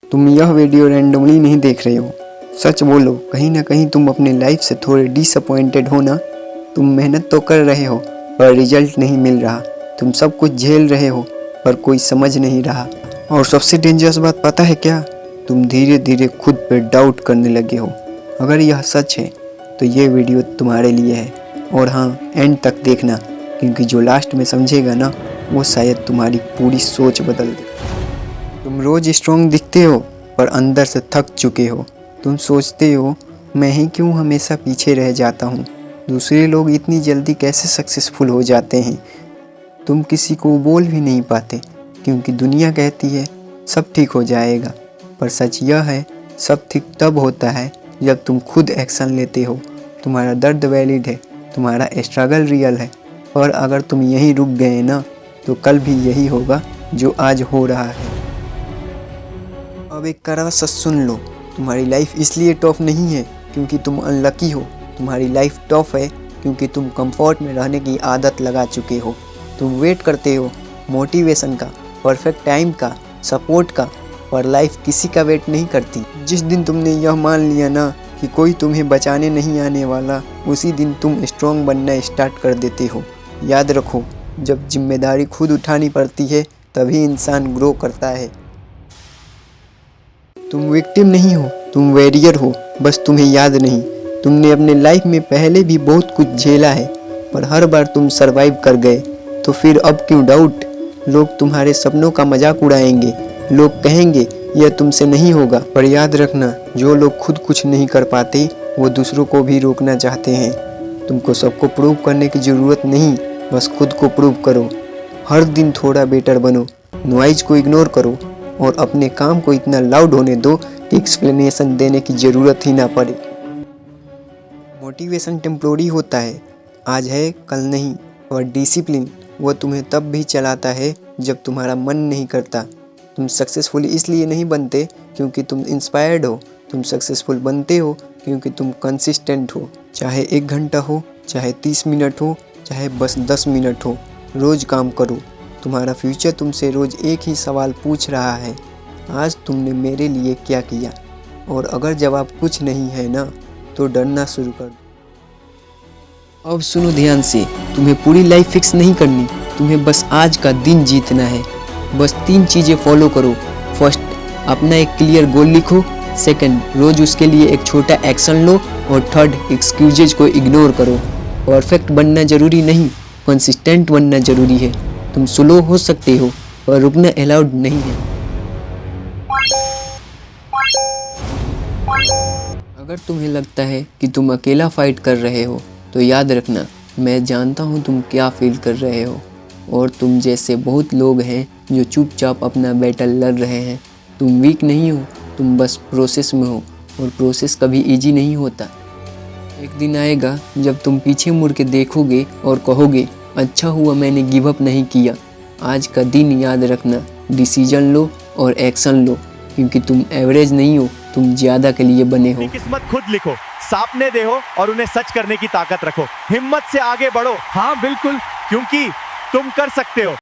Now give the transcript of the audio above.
तुम यह video randomly नहीं देख रहे हो। सच बोलो, कहीं ना कहीं तुम अपने लाइफ से थोड़े डिसअपॉइंटेड हो ना। तुम मेहनत तो कर रहे हो पर रिजल्ट नहीं मिल रहा। तुम सब कुछ झेल रहे हो पर कोई समझ नहीं रहा। और सबसे डेंजरस बात पता है क्या? तुम धीरे धीरे खुद पर डाउट करने लगे हो। अगर यह सच है तो ये वीडियो तुम्हारे लिए है। और हाँ, एंड तक देखना, क्योंकि जो लास्ट में समझेगा ना, वो शायद तुम्हारी पूरी सोच बदल दे। तुम रोज स्ट्रॉन्ग दिखते हो पर अंदर से थक चुके हो। तुम सोचते हो, मैं ही क्यों हमेशा पीछे रह जाता हूँ। दूसरे लोग इतनी जल्दी कैसे सक्सेसफुल हो जाते हैं। तुम किसी को बोल भी नहीं पाते क्योंकि दुनिया कहती है सब ठीक हो जाएगा। पर सच यह है, सब ठीक तब होता है जब तुम खुद एक्शन लेते हो। तुम्हारा दर्द वैलिड है, तुम्हारा स्ट्रगल रियल है। और अगर तुम यहीं रुक गए ना, तो कल भी यही होगा जो आज हो रहा है। अब एक कड़वा सच सुन लो, तुम्हारी लाइफ इसलिए टफ नहीं है क्योंकि तुम अनलकी हो। तुम्हारी लाइफ टफ है क्योंकि तुम कंफर्ट में रहने की आदत लगा चुके हो। तुम वेट करते हो मोटिवेशन का, परफेक्ट टाइम का, सपोर्ट का, पर लाइफ किसी का वेट नहीं करती। जिस दिन तुमने यह मान लिया ना कि कोई तुम्हें बचाने नहीं आने वाला, उसी दिन तुम स्ट्रॉन्ग बनना स्टार्ट कर देते हो। याद रखो, जब जिम्मेदारी खुद उठानी पड़ती है तभी इंसान ग्रो करता है। तुम विक्टिम नहीं हो, तुम वॉरियर हो। बस तुम्हें याद नहीं। तुमने अपने लाइफ में पहले भी बहुत कुछ झेला है, पर हर बार तुम सरवाइव कर गए। तो फिर अब क्यों डाउट? लोग तुम्हारे सपनों का मजाक उड़ाएंगे, लोग कहेंगे यह तुमसे नहीं होगा। पर याद रखना, जो लोग खुद कुछ नहीं कर पाते वो दूसरों को भी रोकना चाहते हैं। तुमको सबको प्रूव करने की ज़रूरत नहीं, बस खुद को प्रूव करो। हर दिन थोड़ा बेटर बनो, नॉइज को इग्नोर करो और अपने काम को इतना लाउड होने दो कि एक्सप्लेनेशन देने की ज़रूरत ही ना पड़े। मोटिवेशन टेम्प्रोरी होता है, आज है कल नहीं। और डिसिप्लिन वो तुम्हें तब भी चलाता है जब तुम्हारा मन नहीं करता। तुम सक्सेसफुल इसलिए नहीं बनते क्योंकि तुम इंस्पायर्ड हो। तुम सक्सेसफुल बनते हो क्योंकि तुम कंसिस्टेंट हो। चाहे 1 घंटा हो, चाहे 30 मिनट हो, चाहे बस 10 मिनट हो, रोज़ काम करो। तुम्हारा फ्यूचर तुमसे रोज़ एक ही सवाल पूछ रहा है, आज तुमने मेरे लिए क्या किया। और अगर जवाब कुछ नहीं है ना, तो डरना शुरू कर दो। अब सुनो ध्यान से, तुम्हें पूरी लाइफ फिक्स नहीं करनी, तुम्हें बस आज का दिन जीतना है। बस 3 चीज़ें फॉलो करो। फर्स्ट, अपना एक क्लियर गोल लिखो। सेकंड, रोज़ उसके लिए एक छोटा एक्शन लो। और थर्ड, एक्सक्यूजेज को इग्नोर करो। परफेक्ट बनना ज़रूरी नहीं, कंसिस्टेंट बनना ज़रूरी है। तुम स्लो हो सकते हो पर रुकना अलाउड नहीं है। अगर तुम्हें लगता है कि तुम अकेला फाइट कर रहे हो, तो याद रखना, मैं जानता हूँ तुम क्या फील कर रहे हो। और तुम जैसे बहुत लोग हैं जो चुपचाप अपना बैटल लड़ रहे हैं। तुम वीक नहीं हो, तुम बस प्रोसेस में हो। और प्रोसेस कभी इजी नहीं होता। एक दिन आएगा जब तुम पीछे मुड़ के देखोगे और कहोगे, अच्छा हुआ मैंने गिव अप नहीं किया। आज का दिन याद रखना, डिसीजन लो और एक्शन लो, क्योंकि तुम एवरेज नहीं हो, तुम ज़्यादा के लिए बने हो। किस्मत खुद लिखो, सपने देखो और उन्हें सच करने की ताकत रखो। हिम्मत से आगे बढ़ो। हाँ बिल्कुल, क्योंकि तुम कर सकते हो।